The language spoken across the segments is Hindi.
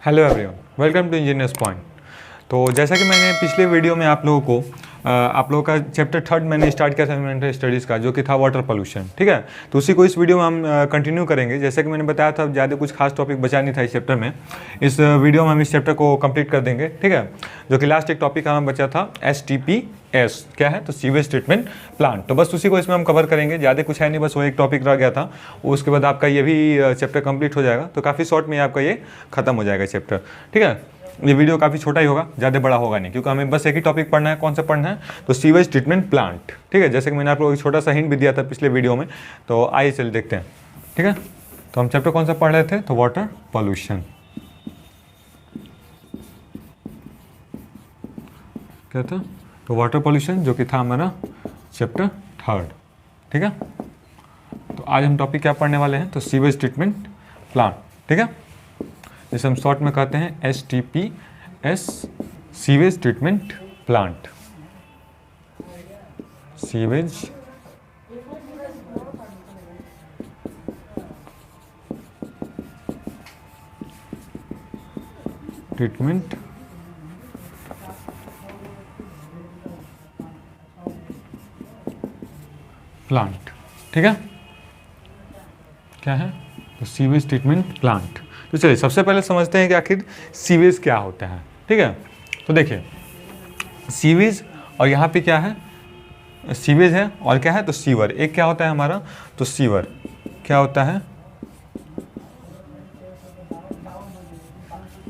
Hello everyone, welcome to Engineers Point. तो जैसा कि मैंने पिछले वीडियो में आप लोगों का चैप्टर 3 मैंने स्टार्ट किया था एनवायरमेंटल स्टडीज़ का, जो कि था वाटर पोल्यूशन। ठीक है, तो उसी को इस वीडियो में हम कंटिन्यू करेंगे। जैसा कि मैंने बताया था, ज़्यादा कुछ खास टॉपिक बचा नहीं था इस चैप्टर में। इस वीडियो में हम इस चैप्टर को कंप्लीट कर देंगे। ठीक है, जो कि लास्ट एक टॉपिक हमें बचा था STPS, क्या है तो सीवेज ट्रीटमेंट प्लांट। तो बस उसी को इसमें हम कवर करेंगे, ज़्यादा कुछ है नहीं, बस वो एक टॉपिक रह गया था। उसके बाद आपका ये भी चैप्टर कंप्लीट हो जाएगा। तो काफ़ी शॉर्ट में आपका ये खत्म हो जाएगा चैप्टर। ठीक है, ये वीडियो काफ़ी छोटा ही होगा, ज़्यादा बड़ा होगा नहीं, क्योंकि हमें बस एक ही टॉपिक पढ़ना है। कौन सा पढ़ना है तो सीवेज ट्रीटमेंट प्लांट। ठीक है, जैसे कि मैंने आप लोगों को छोटा सा हिंट भी दिया था पिछले वीडियो में। तो आइए चल देखते हैं। ठीक है, तो हम चैप्टर कौन सा पढ़ रहे थे, तो वाटर पॉल्यूशन। क्या था, तो वाटर पॉल्यूशन, जो कि था हमारा चैप्टर 3। ठीक है, तो आज हम टॉपिक क्या पढ़ने वाले हैं, तो सीवेज ट्रीटमेंट प्लांट। ठीक है, जिसे हम शॉर्ट में कहते हैं STPS, sewage treatment plant. Sewage treatment plant. ठीक है, क्या है तो सीवेज ट्रीटमेंट प्लांट। तो चलिए सबसे पहले समझते हैं कि आखिर सीवेज क्या होता है। ठीक है, तो देखिए सीवेज, और यहाँ पे क्या है, सीवेज है, और क्या है तो सीवर। एक क्या होता है हमारा, तो सीवर क्या होता है,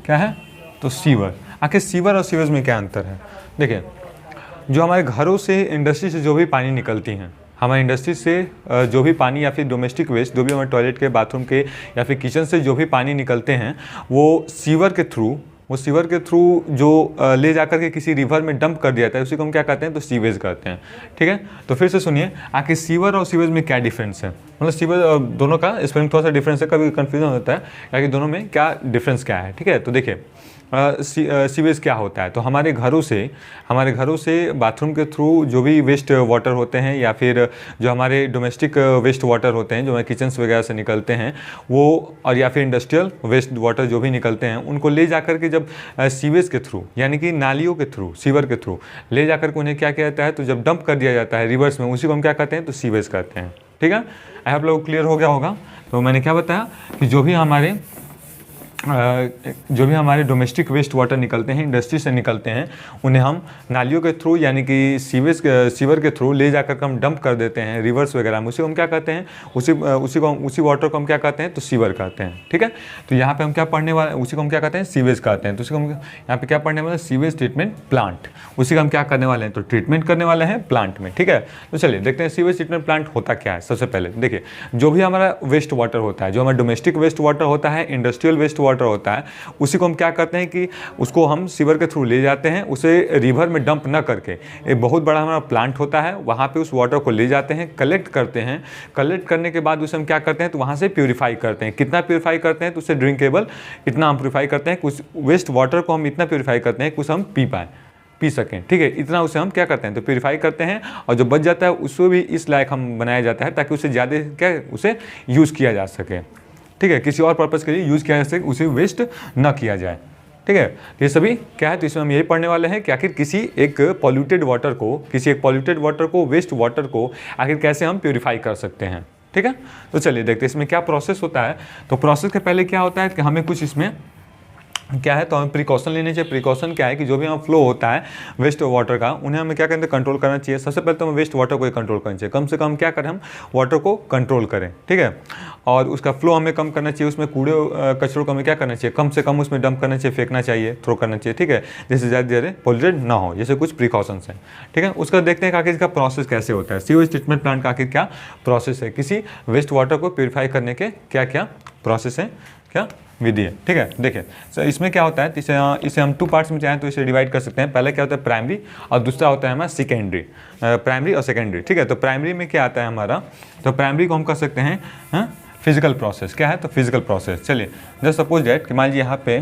क्या है तो सीवर। आखिर सीवर और सीवेज में क्या अंतर है। देखिए, जो हमारे घरों से, इंडस्ट्री से जो भी पानी निकलती हैं, हमारे इंडस्ट्री से जो भी पानी, या फिर डोमेस्टिक वेस्ट, जो भी हमारे टॉयलेट के, बाथरूम के, या फिर किचन से जो भी पानी निकलते हैं, वो सीवर के थ्रू जो ले जाकर के किसी रिवर में डंप कर दिया जाता है, उसी को हम क्या कहते हैं तो सीवेज कहते हैं। ठीक है, तो फिर से सुनिए, आखिर सीवर और सीवेज में क्या डिफरेंस है। मतलब सीवर दोनों का इसमें थोड़ा सा डिफरेंस है, कभी कन्फ्यूजन होता है कि दोनों में क्या डिफरेंस क्या है। ठीक है, तो देखिए सीवेज क्या होता है, तो हमारे घरों से बाथरूम के थ्रू जो भी वेस्ट वाटर होते हैं, या फिर जो हमारे डोमेस्टिक वेस्ट वाटर होते हैं, जो हमारे किचन्स वगैरह से निकलते हैं वो, और या फिर इंडस्ट्रियल वेस्ट वाटर जो भी निकलते हैं, उनको ले जाकर के जब सीवेज के थ्रू, यानी कि नालियों के थ्रू, सीवर के थ्रू ले जाकर के उन्हें क्या किया जाता है, तो जब डंप कर दिया जाता है रिवर्स में, उसी को हम क्या कहते हैं तो सीवेज कहते हैं। ठीक है, आप लोग क्लियर हो गया होगा। तो मैंने क्या बताया कि जो भी हमारे डोमेस्टिक वेस्ट वाटर निकलते हैं, इंडस्ट्री से निकलते हैं, उन्हें हम नालियों के थ्रू, यानी कि सीवर के थ्रू ले जाकर हम डंप कर देते हैं रिवर्स वगैरह में, उसी को हम क्या कहते हैं, उसी वाटर को हम क्या कहते हैं तो सीवर कहते हैं। ठीक है, तो यहाँ पे हम क्या पढ़ने वाले, उसी को हम क्या कहते हैं सीवेज कहते हैं। तो उसी को हम यहाँ पे क्या पढ़ने वाले हैं, सीवेज ट्रीटमेंट प्लांट। उसी का हम क्या करने वाले हैं, तो ट्रीटमेंट करने वाले हैं प्लांट में। ठीक है, तो चलिए देखते हैं सीवेज ट्रीटमेंट प्लांट होता क्या है। सबसे पहले देखिए, जो भी हमारा वेस्ट वाटर होता है, जो हमारा डोमेस्टिक वेस्ट वाटर होता है, इंडस्ट्रियल वेस्ट वाटर होता है, उसी को हम क्या करते हैं कि उसको हम सीवर के थ्रू ले जाते हैं, उसे रिवर में डंप ना करके एक बहुत बड़ा हमारा प्लांट होता है, वहाँ पे उस वाटर को ले जाते हैं, कलेक्ट करते हैं। कलेक्ट करने के बाद उसे हम क्या करते हैं तो वहाँ से प्यूरिफाई करते हैं। कितना प्यूरिफाई करते हैं तो उसे ड्रिंकेबल, इतना हम प्यूरिफाई करते हैं, कुछ वेस्ट वाटर को हम इतना प्यूरिफाई करते हैं कि उसे हम पी सकें। ठीक है, इतना उसे हम क्या करते हैं तो प्यूरिफाई करते हैं, और जो बच जाता है उसको भी इस लायक हम बनाया जाता है ताकि उसे ज़्यादा क्या उसे यूज़ किया जा सके। ठीक है, किसी और पर्पज़ के लिए यूज़ किया जा सके, उसे वेस्ट ना किया जाए। ठीक है, ये सभी क्या है, तो इसमें हम यही पढ़ने वाले हैं कि आखिर किसी एक पॉल्यूटेड वाटर को, वेस्ट वाटर को आखिर कैसे हम प्यूरिफाई कर सकते हैं। ठीक है, तो चलिए देखते हैं इसमें क्या प्रोसेस होता है। तो प्रोसेस के पहले क्या होता है कि हमें कुछ इसमें क्या है तो हमें प्रिकॉशन लेने चाहिए। प्रिकॉशन क्या है कि जो भी हमारा फ्लो होता है वेस्ट वाटर का, उन्हें हमें क्या करते हैं कंट्रोल करना चाहिए। सबसे पहले तो हमें वेस्ट वाटर को ही कंट्रोल करना चाहिए। कम से कम क्या करें, हम वाटर को कंट्रोल करें। ठीक है, और उसका फ्लो हमें कम करना चाहिए। उसमें कूड़े कचरों को हमें क्या करना चाहिए, कम से कम उसमें डंप करना चाहिए, फेंकना चाहिए, थ्रो करना चाहिए। ठीक है, जैसे ज़्यादा पॉल्यूटेड ना हो, जैसे कुछ प्रिकॉशंस हैं। ठीक है, उसका देखते हैं कि आखिर इसका प्रोसेस कैसे होता है। सीवेज ट्रीटमेंट प्लांट का आखिर क्या प्रोसेस है, किसी वेस्ट वाटर को प्योरीफाई करने के क्या क्या प्रोसेस है, क्या विधि है। ठीक है, देखिए सर इसमें क्या होता है, इसे हम 2 पार्ट्स में चाहें तो इसे डिवाइड कर सकते हैं। पहले क्या होता है प्राइमरी, और दूसरा होता है हमारा सेकेंडरी। प्राइमरी और सेकेंडरी। ठीक है, तो प्राइमरी में क्या आता है हमारा, तो प्राइमरी को हम कर सकते हैं फिजिकल प्रोसेस। क्या है तो फिजिकल प्रोसेस। चलिए जस्ट सपोज दैट कि मान लीजिए यहाँ पे,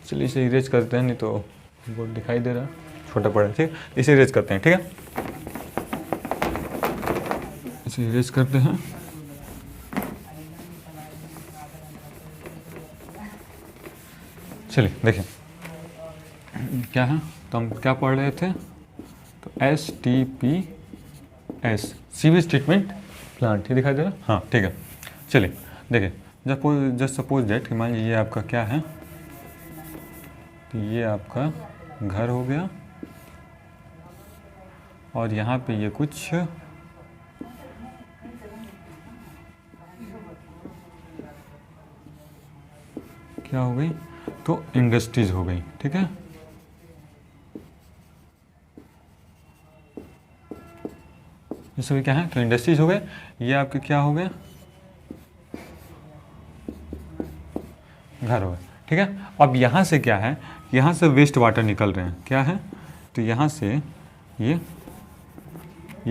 चलिए इसे इरेज करते हैं, नहीं तो बोर्ड दिखाई दे रहा है छोटा पड़ा। ठीक, इसे इरेज करते हैं। ठीक है, इसे इरेज करते हैं। चलिए देखिए क्या है, तो हम क्या पढ़ रहे थे, तो STPS सीवेज ट्रीटमेंट प्लांट, ये दिखाई दे रहा है, हाँ ठीक है। चलिए देखिए, जस्ट सपोज दैट मान लीजिए ये आपका क्या है, तो ये आपका घर हो गया और यहाँ पे ये कुछ क्या हो गई, तो इंडस्ट्रीज हो गई, ठीक है। ये सभी क्या है, तो इंडस्ट्रीज हो गए, ये आपके क्या हो गए, घर हो गए, ठीक है। अब यहाँ से क्या है, यहाँ से वेस्ट वाटर निकल रहे हैं, क्या है, तो यहाँ से ये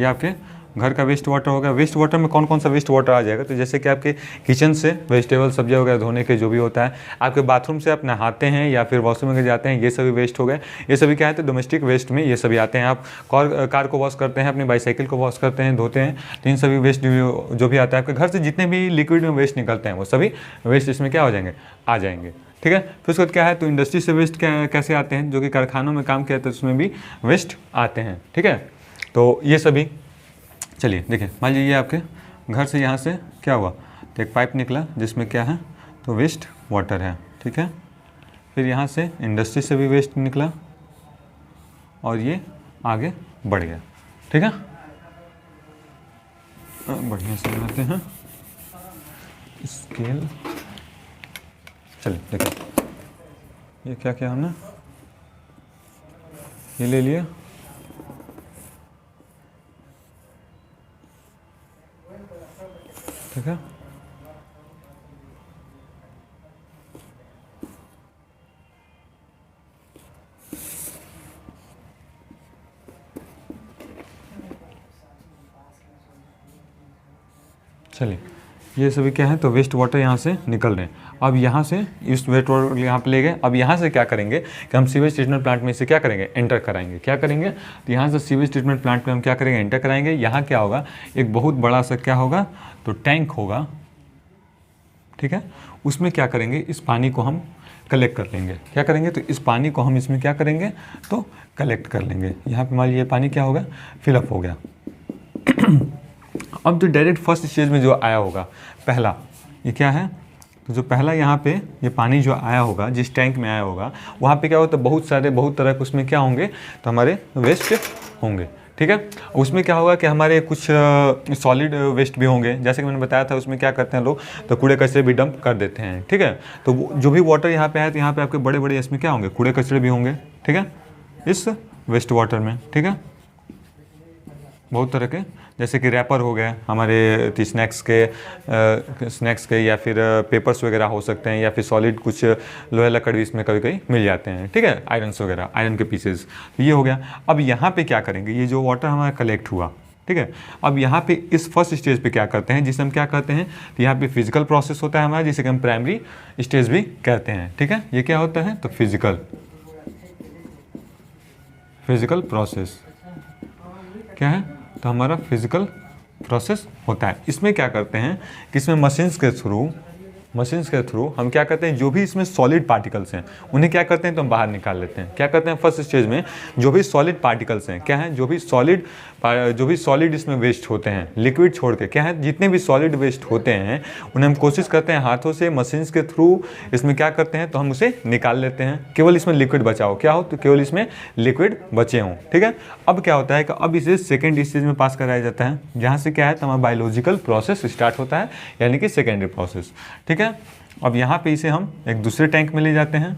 आपके घर का वेस्ट वाटर होगा। वेस्ट वाटर में कौन कौन सा वेस्ट वाटर आ जाएगा, तो जैसे कि आपके किचन से वेजिटेबल सब्जियां वगैरह धोने के जो भी होता है, आपके बाथरूम से आप नहाते हैं या फिर वॉशरूम में जाते हैं, ये सभी वेस्ट हो गए। ये सभी क्या है, तो डोमेस्टिक वेस्ट में ये सभी आते हैं। आप कार को वॉश करते हैं, अपनी बाईसाइकिल को वॉश करते हैं, धोते हैं, तो इन सभी वेस्ट जो भी आता है आपके घर से, जितने भी लिक्विड में वेस्ट निकलते हैं वो सभी वेस्ट इसमें क्या हो जाएंगे, आ जाएंगे, ठीक है। फिर उसके बाद क्या है, तो इंडस्ट्री से वेस्ट कैसे आते हैं, जो कि कारखानों में काम किया जाता है उसमें भी वेस्ट आते हैं, ठीक है। तो ये सभी, चलिए देखिए, मान लीजिए आपके घर से यहाँ से क्या हुआ, तो एक पाइप निकला जिसमें क्या है, तो वेस्ट वाटर है, ठीक है। फिर यहाँ से इंडस्ट्री से भी वेस्ट निकला और ये आगे बढ़ गया, ठीक है। बढ़िया से बनाते हैं स्केल। चलिए देखिए, ये क्या किया हमने, ये ले लिया, ठीक है। चलिए ये सभी क्या है, तो वेस्ट वाटर यहाँ से निकल रहे हैं। अब यहाँ से इस वेस्ट वाटर यहाँ पे ले गए। अब यहाँ से क्या करेंगे कि हम सीवेज ट्रीटमेंट प्लांट में से क्या करेंगे, एंटर कराएंगे। क्या करेंगे, तो यहाँ से सीवेज ट्रीटमेंट प्लांट में हम क्या करेंगे, एंटर कराएंगे। यहाँ क्या होगा, एक बहुत बड़ा सा क्या होगा, तो टैंक होगा, ठीक है। उसमें क्या करेंगे, इस पानी को हम कलेक्ट कर लेंगे। क्या करेंगे, तो इस पानी को हम इसमें क्या करेंगे, तो कलेक्ट कर लेंगे। यहाँ पे मान लीजिए पानी क्या होगा, फिलअप हो गया। अब जो डायरेक्ट फर्स्ट स्टेज में जो आया होगा पहला, ये क्या है, तो जो पहला यहाँ पे ये पानी जो आया होगा, जिस टैंक में आया होगा, वहाँ पे क्या होता है, बहुत तरह के उसमें क्या होंगे, तो हमारे वेस्ट होंगे, ठीक है। उसमें क्या होगा कि हमारे कुछ सॉलिड वेस्ट भी होंगे, जैसे कि मैंने बताया था। उसमें क्या करते हैं लोग, तो कूड़े कचरे भी डंप कर देते हैं, ठीक है। तो जो भी वाटर यहाँ पे है, तो यहाँ पे आपके बड़े बड़े इसमें क्या होंगे, कूड़े कचरे भी होंगे, ठीक है, इस वेस्ट वाटर में, ठीक है। बहुत तरह के, जैसे कि रैपर हो गए हमारे स्नैक्स के या फिर पेपर्स वगैरह हो सकते हैं, या फिर सॉलिड कुछ लोहे लकड़ी इसमें कभी कभी मिल जाते हैं, ठीक है, आयरन्स वगैरह, आयरन के पीसेस, तो ये हो गया। अब यहाँ पे क्या करेंगे, ये जो वाटर हमारा कलेक्ट हुआ, ठीक है। अब यहाँ पे इस फर्स्ट स्टेज पे क्या करते हैं, जिसे हम क्या कहते हैं, तो यहाँ पे फिजिकल प्रोसेस होता है हमारा, जिसे हम प्राइमरी स्टेज भी कहते हैं, ठीक है। ये क्या होता है, तो फिजिकल प्रोसेस क्या है, तो हमारा फिजिकल प्रोसेस होता है। इसमें क्या करते हैं कि इसमें मशीन्स के थ्रू हम क्या करते हैं, जो भी इसमें सॉलिड पार्टिकल्स हैं उन्हें क्या करते हैं, तो हम बाहर निकाल लेते हैं। क्या करते हैं, फर्स्ट स्टेज में जो भी सॉलिड पार्टिकल्स हैं, क्या है, जो भी सॉलिड इसमें वेस्ट होते हैं, लिक्विड छोड़ के, क्या है, जितने भी सॉलिड वेस्ट होते हैं उन्हें हम कोशिश करते हैं हाथों से, मशीन्स के थ्रू इसमें क्या करते हैं, तो हम उसे निकाल लेते हैं। केवल इसमें लिक्विड बचा हो, क्या हो, तो केवल इसमें लिक्विड बचे हों, ठीक है। अब क्या होता है कि अब इसे सेकेंड स्टेज में पास कराया जाता है, जहाँ से क्या है, तो हमारा बायोलॉजिकल प्रोसेस स्टार्ट होता है, यानी कि सेकेंडरी प्रोसेस, ठीक है। अब यहाँ पे इसे हम एक दूसरे टैंक में ले जाते हैं।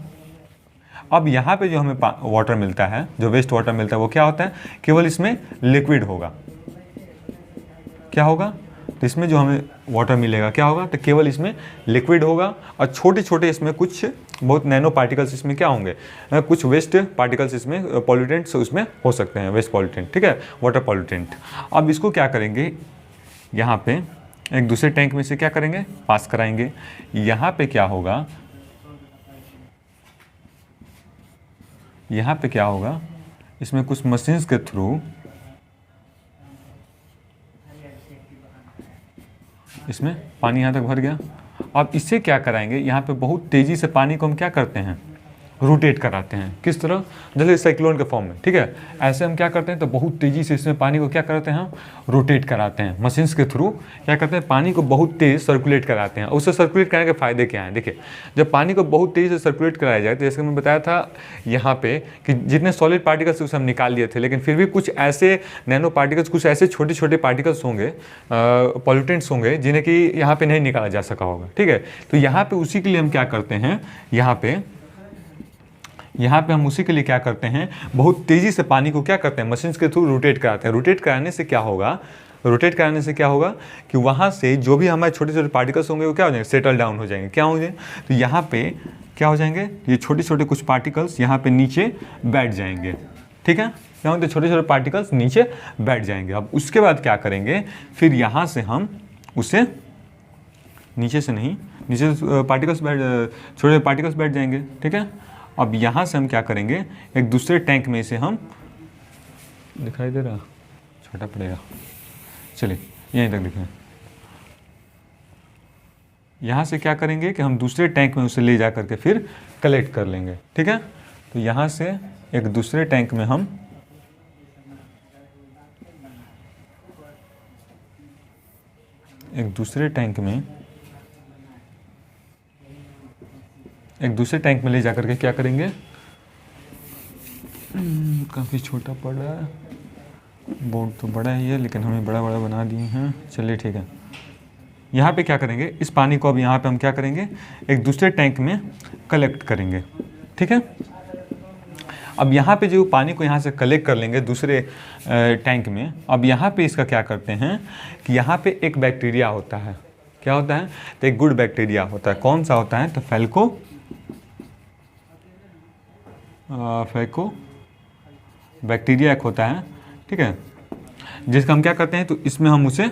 अब यहाँ पे जो हमें वाटर मिलता है, जो वेस्ट वाटर मिलता है, वो क्या होता है, केवल इसमें लिक्विड होगा। क्या होगा, तो इसमें जो हमें वाटर मिलेगा क्या होगा, तो केवल इसमें लिक्विड होगा, और छोटे छोटे इसमें कुछ बहुत नैनो पार्टिकल्स इसमें क्या होंगे, कुछ वेस्ट पार्टिकल्स इसमें पॉल्यूटेंट्स उसमें हो सकते हैं, वेस्ट पॉल्यूटेंट, ठीक है, वाटर पॉल्यूटेंट। अब इसको क्या करेंगे, यहाँ पे एक दूसरे टैंक में से क्या करेंगे, पास कराएंगे। यहाँ पे क्या होगा, यहाँ पे क्या होगा, इसमें कुछ मशीन्स के थ्रू इसमें पानी यहाँ तक भर गया। अब इससे क्या कराएंगे, यहाँ पे बहुत तेज़ी से पानी को हम क्या करते हैं, रोटेट कराते हैं। किस तरह? जैसे साइक्लोन के फॉर्म में, ठीक है। ऐसे हम क्या करते हैं, तो बहुत तेज़ी से इसमें पानी को क्या करते हैं, हम रोटेट कराते हैं। मशीन्स के थ्रू क्या करते हैं, पानी को बहुत तेज़ सर्कुलेट कराते हैं। उससे सर्कुलेट कराने के फ़ायदे क्या हैं? देखिए, जब पानी को बहुत तेज़ी से सर्कुलेट कराया जाए, तो जैसे मैं बताया था यहाँ पे कि जितने सॉलिड पार्टिकल्स उसे हम निकाल लिए थे, लेकिन फिर भी कुछ ऐसे नैनो पार्टिकल्स, कुछ ऐसे छोटे छोटे पार्टिकल्स होंगे, पॉल्यूटेंट्स होंगे, जिन्हें कि यहाँ पे नहीं निकाला जा सका होगा, ठीक है। तो यहाँ पे उसी के लिए हम क्या करते हैं, यहाँ पे हम उसी के लिए क्या करते हैं, बहुत तेज़ी से पानी को क्या करते हैं, मशीन्स के थ्रू रोटेट कराते हैं। रोटेट कराने से क्या होगा, कि वहाँ से जो भी हमारे छोटे छोटे पार्टिकल्स होंगे वो क्या हो जाएंगे, सेटल डाउन हो जाएंगे। क्या होंगे, तो यहाँ पे क्या हो जाएंगे, ये छोटे छोटे कुछ पार्टिकल्स यहाँ पे नीचे बैठ जाएंगे, ठीक है। क्या होते हैं, छोटे छोटे पार्टिकल्स नीचे बैठ जाएंगे। अब उसके बाद क्या करेंगे, फिर यहाँ से हम उसे नीचे से पार्टिकल्स छोटे पार्टिकल्स बैठ जाएंगे, ठीक है। अब यहाँ से हम क्या करेंगे, एक दूसरे टैंक में इसे हम, दिखाई दे रहा, छोटा पड़ेगा, चलिए यहीं तक दिखाएं। यहाँ से क्या करेंगे कि हम दूसरे टैंक में उसे ले जा करके फिर कलेक्ट कर लेंगे, ठीक है। तो यहाँ से एक दूसरे टैंक में हम एक दूसरे टैंक में ले जाकर के क्या करेंगे, काफ़ी छोटा पड़ रहा है, बोर्ड तो बड़ा ही है लेकिन हमें बड़ा बड़ा बना दिए हैं, चलिए ठीक है। यहाँ पे क्या करेंगे, इस पानी को अब यहाँ पे हम क्या करेंगे, एक दूसरे टैंक में कलेक्ट करेंगे, ठीक है। अब यहाँ पे जो पानी को यहाँ से कलेक्ट कर लेंगे दूसरे टैंक में, अब यहाँ पे इसका क्या करते हैं कि यहाँ पे एक बैक्टीरिया होता है, क्या होता है, तो एक गुड बैक्टीरिया होता है। कौन सा होता है, तो फैको बैक्टीरिया एक होता है, ठीक है, जिसका हम क्या करते हैं, तो इसमें हम उसे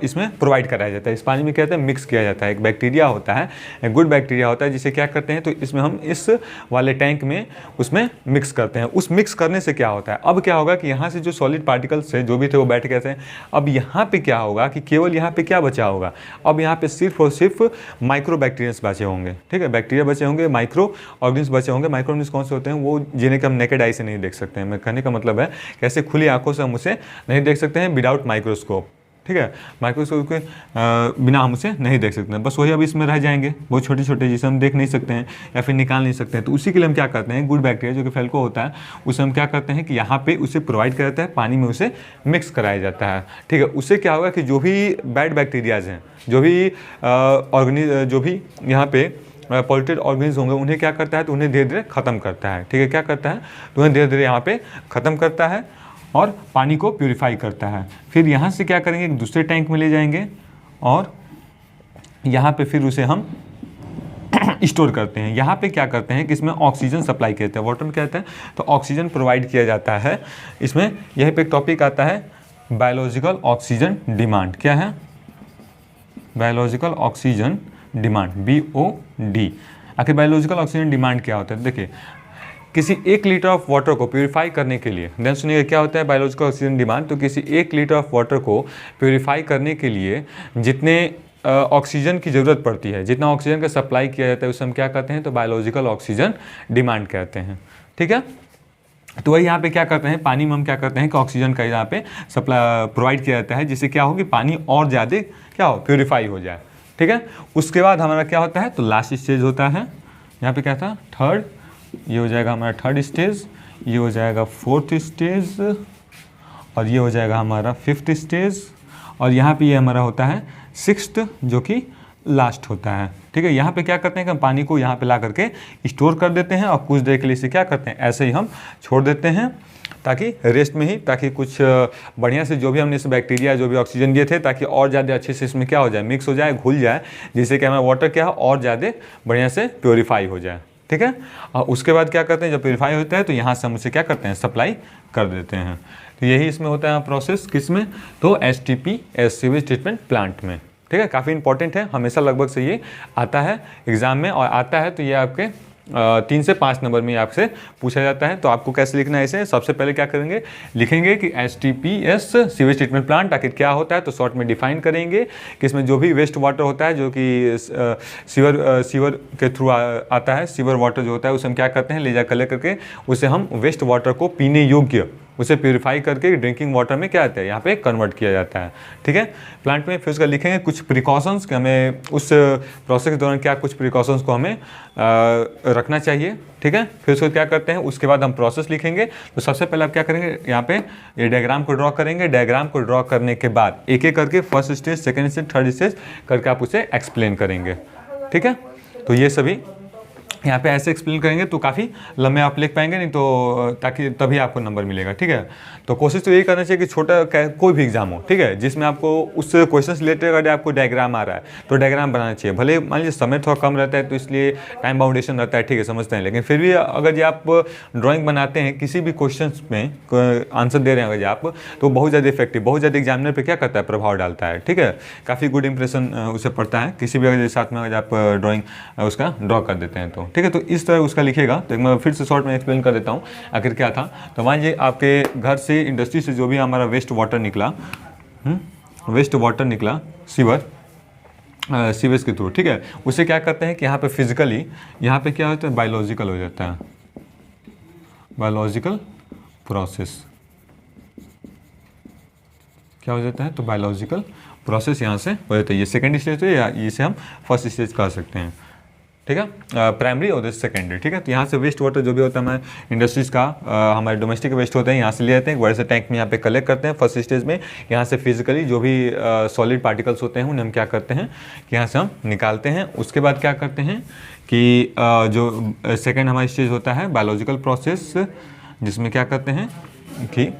इसमें प्रोवाइड कराया जाता है। इस पानी में क्या होता है, मिक्स किया जाता है। एक बैक्टीरिया होता है, एक गुड बैक्टीरिया होता है, जिसे क्या करते हैं, तो इसमें हम इस वाले टैंक में उसमें मिक्स करते हैं। उस मिक्स करने से क्या होता है, अब क्या होगा कि यहाँ से जो सॉलिड पार्टिकल्स थे जो भी थे वो बैठ गए थे। अब यहाँ पे क्या होगा कि केवल यहाँ पे क्या बचा होगा, अब यहाँ पे सिर्फ और सिर्फ माइक्रो बैक्टीरियंस बचे होंगे, ठीक है, बैक्टीरिया बचे होंगे, माइक्रो ऑर्गेनिज्म बचे होंगे। माइक्रो ऑर्गेनिज्म कौन से होते हैं, वो जिन्हें कि हम नेकेड आई से नहीं देख सकते हैं। मैं कहने का मतलब है कैसे खुली आंखों से हम उसे नहीं देख सकते हैं, विदाउट माइक्रोस्कोप, ठीक है। माइक्रोस्कोप के बिना हम उसे नहीं देख सकते हैं। बस वही अब इसमें रह जाएंगे बहुत छोटे छोटे, जिसे हम देख नहीं सकते हैं या फिर निकाल नहीं सकते हैं। तो उसी के लिए हम क्या करते हैं, गुड बैक्टीरिया जो कि फैल्को होता है, उसे हम क्या करते हैं कि यहाँ पे उसे प्रोवाइड किया जाता है, पानी में उसे मिक्स कराया जाता है, ठीक है। उससे क्या होगा कि जो भी बैड बैक्टीरियाज हैं, जो भी यहाँ पे पॉल्यूटेड ऑर्गेनिज्म होंगे, उन्हें क्या करता है, तो उन्हें धीरे धीरे ख़त्म करता है, ठीक है। क्या करता है, तो उन्हें धीरे धीरे यहाँ पे ख़त्म करता है और पानी को प्यूरिफाई करता है। फिर यहाँ से क्या करेंगे, एक दूसरे टैंक में ले जाएंगे और यहाँ पे फिर उसे हम स्टोर करते हैं। यहाँ पे क्या करते हैं कि इसमें ऑक्सीजन सप्लाई करते हैं, वाटर में क्या होता है, तो ऑक्सीजन प्रोवाइड किया जाता है। इसमें यहीं पे एक टॉपिक आता है बायोलॉजिकल ऑक्सीजन डिमांड। क्या है, बायोलॉजिकल ऑक्सीजन डिमांड, BOD। आखिर बायोलॉजिकल ऑक्सीजन डिमांड क्या होता है, देखिए किसी 1 लीटर ऑफ वाटर को प्यूरिफाई करने के लिए, ध्यान सुनिए क्या होता है बायोलॉजिकल ऑक्सीजन डिमांड, तो किसी 1 लीटर ऑफ वाटर को प्यूरिफाई करने के लिए जितने ऑक्सीजन की ज़रूरत पड़ती है, जितना ऑक्सीजन का सप्लाई किया जाता है, उसे हम क्या कहते हैं, तो बायोलॉजिकल ऑक्सीजन डिमांड कहते हैं, ठीक है। तो वही यहाँ पे क्या करते हैं, पानी में हम क्या करते हैं कि ऑक्सीजन का यहाँ पे सप्लाई प्रोवाइड किया जाता है, जिससे क्या हो कि पानी और ज़्यादा क्या हो, प्यूरिफाई हो जाए, ठीक है। उसके बाद हमारा क्या होता है, तो लास्ट स्टेज होता है, यहाँ पे क्या था, थर्ड, ये हो जाएगा हमारा थर्ड स्टेज, ये हो जाएगा फोर्थ स्टेज, और ये हो जाएगा हमारा फिफ्थ स्टेज, और यहाँ पे ये हमारा होता है सिक्स्थ, जो कि लास्ट होता है, ठीक है। यहाँ पे क्या करते हैं कि हम पानी को यहाँ पे ला करके स्टोर कर देते हैं और कुछ देर के लिए इसे क्या करते हैं, ऐसे ही हम छोड़ देते हैं, ताकि रेस्ट में ही, ताकि कुछ बढ़िया से जो भी हमने इस बैक्टीरिया जो भी ऑक्सीजन दिए थे, ताकि और ज़्यादा अच्छे से इसमें क्या हो जाए, मिक्स हो जाए, घुल जाए, जिससे कि हमारा वाटर क्या हो और ज़्यादा बढ़िया से प्योरीफाई हो जाए, ठीक है। और उसके बाद क्या करते हैं, जब प्योरीफाई होता है तो यहाँ से हम उसे क्या करते हैं, सप्लाई कर देते हैं। तो यही इसमें होता है प्रोसेस, किस में, तो STP सीवेज ट्रीटमेंट प्लांट में, ठीक है। काफ़ी इंपॉर्टेंट है, हमेशा लगभग से ये आता है एग्ज़ाम में, और आता है तो ये आपके 3 से 5 नंबर में आपसे पूछा जाता है। तो आपको कैसे लिखना है इसे, सबसे पहले क्या करेंगे, लिखेंगे कि STPS सीवेज ट्रीटमेंट प्लांट, आखिर क्या होता है, तो शॉर्ट में डिफाइन करेंगे कि इसमें जो भी वेस्ट वाटर होता है जो कि सीवर के थ्रू आता है, सीवर वाटर जो होता है उसे हम क्या करते हैं, ले जा कलेक्ट करके उसे हम वेस्ट वाटर को पीने योग्य, उसे प्योरीफाई करके ड्रिंकिंग वाटर में क्या आता है, यहाँ पे कन्वर्ट किया जाता है। ठीक है, प्लांट में फिर उसका लिखेंगे कुछ प्रिकॉशंस कि हमें उस प्रोसेस के दौरान क्या कुछ प्रिकॉशंस को हमें रखना चाहिए। ठीक है, फिर उसको क्या करते हैं, उसके बाद हम प्रोसेस लिखेंगे। तो सबसे पहले आप क्या करेंगे, यहाँ पे ये डायग्राम को ड्रॉ करेंगे। डायग्राम को ड्रॉ करने के बाद एक एक करके first stage, second stage, third stage करके आप उसे एक्सप्लेन करेंगे। ठीक है, तो ये सभी यहाँ पे ऐसे एक्सप्लेन करेंगे तो काफ़ी लंबे आप लिख पाएंगे, नहीं तो ताकि तभी आपको नंबर मिलेगा। ठीक है, तो कोशिश तो यही करना चाहिए कि छोटा कोई भी एग्जाम हो, ठीक है, जिसमें आपको उस क्वेश्चन से रिलेटेड अगर आपको डायग्राम आ रहा है तो डायग्राम बनाना चाहिए। भले मान लीजिए समय थोड़ा कम रहता है तो इसलिए टाइम बाउंडेशन रहता है, ठीक है, समझते हैं, लेकिन फिर भी अगर जो आप ड्राइंग बनाते हैं किसी भी क्वेश्चन में आंसर दे रहे हैं अगर आप, तो बहुत ज़्यादा इफेक्टिव, बहुत ज़्यादा एग्जामिनर पर क्या करता है, प्रभाव डालता है। ठीक है, काफ़ी गुड इंप्रेशन उसे पड़ता है किसी भी अगर साथ में अगर आप ड्राइंग उसका ड्रॉ कर देते हैं तो। ठीक है, तो इस तरह उसका लिखेगा। तो मैं फिर से शॉर्ट में एक्सप्लेन कर देता हूँ आखिर क्या था। तो मान लीजिए आपके घर से, इंडस्ट्री से जो भी हमारा वेस्ट वाटर निकला, वेस्ट वाटर निकला सीवेज के थ्रू, ठीक है, उसे क्या करते हैं कि यहाँ पे फिजिकली, यहाँ पे क्या होता है, बायोलॉजिकल हो जाता है, बायोलॉजिकल प्रोसेस क्या हो जाता है, तो बायोलॉजिकल प्रोसेस यहाँ से हो जाता है। ये सेकेंड स्टेज है या इसे हम फर्स्ट स्टेज कह सकते हैं। ठीक है, प्राइमरी और सेकेंडरी। ठीक है, तो यहाँ से वेस्ट वाटर जो भी होता है हमारे इंडस्ट्रीज का, हमारे डोमेस्टिक वेस्ट होते हैं, यहाँ से ले जाते हैं, बड़े से टैंक में यहाँ पे कलेक्ट करते हैं फर्स्ट स्टेज में। यहाँ से फिजिकली जो भी सॉलिड पार्टिकल्स होते हैं उन्हें हम क्या करते हैं कि यहाँ से हम निकालते हैं। उसके बाद क्या करते हैं कि जो सेकेंड हमारा स्टेज होता है बायोलॉजिकल प्रोसेस, जिसमें क्या करते हैं कि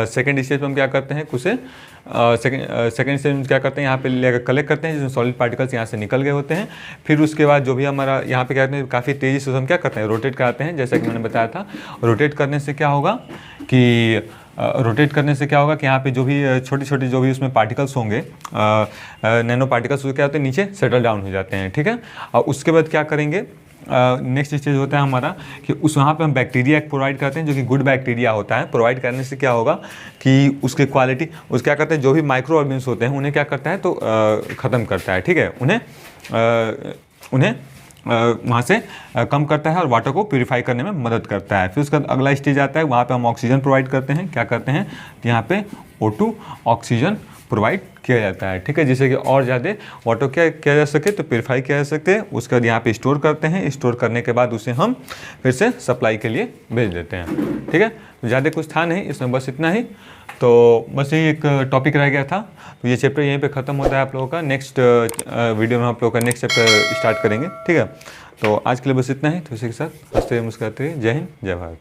सेकेंड स्टेज पर हम क्या करते हैं, कुछ सेकेंड स्टेज में क्या करते हैं, यहाँ पे लेकर कलेक्ट करते हैं जिसमें सॉलिड पार्टिकल्स यहाँ से निकल गए होते हैं। फिर उसके बाद जो भी हमारा यहाँ पे क्या करते हैं, काफ़ी तेज़ी से हम क्या करते हैं, रोटेट कराते हैं, जैसा कि मैंने बताया था। रोटेट करने से क्या होगा कि यहाँ पे जो भी छोटी छोटी जो भी उसमें पार्टिकल्स होंगे, नैनो पार्टिकल्स, क्या होते हैं, नीचे सेटल डाउन हो जाते हैं। ठीक है, और उसके बाद क्या करेंगे, नेक्स्ट स्टेज होता है हमारा कि उस वहाँ पे हम बैक्टीरिया प्रोवाइड करते हैं जो कि गुड बैक्टीरिया होता है। प्रोवाइड करने से क्या होगा कि उसकी क्वालिटी, उस क्या करते हैं, जो भी माइक्रो ऑर्गेनिज्म होते हैं उन्हें क्या करता है, तो ख़त्म करता है। ठीक है, उन्हें वहाँ से कम करता है और वाटर को प्यूरिफाई करने में मदद करता है। फिर उसका अगला स्टेज आता है, वहाँ पे हम ऑक्सीजन प्रोवाइड करते हैं। क्या करते हैं, यहाँ पे O2 ऑक्सीजन प्रोवाइड किया जाता है। ठीक है, जिससे कि और ज़्यादा वाटर क्या किया जा सके, तो प्यूरिफाई किया जा सकते हैं। उसके बाद यहाँ पे स्टोर करते हैं। स्टोर करने के बाद उसे हम फिर से सप्लाई के लिए भेज देते हैं। ठीक है, तो ज़्यादा कुछ था नहीं इसमें, बस इतना ही। तो बस यही एक टॉपिक रह गया था। तो ये चैप्टर यहीं पे ख़त्म होता है आप लोगों का। नेक्स्ट वीडियो में आप लोगों का नेक्स्ट चैप्टर स्टार्ट करेंगे। ठीक है, तो आज के लिए बस इतना ही। तो इसी के साथ हंसते मुस्कुराते रहिए। जय हिंद, जय भारत।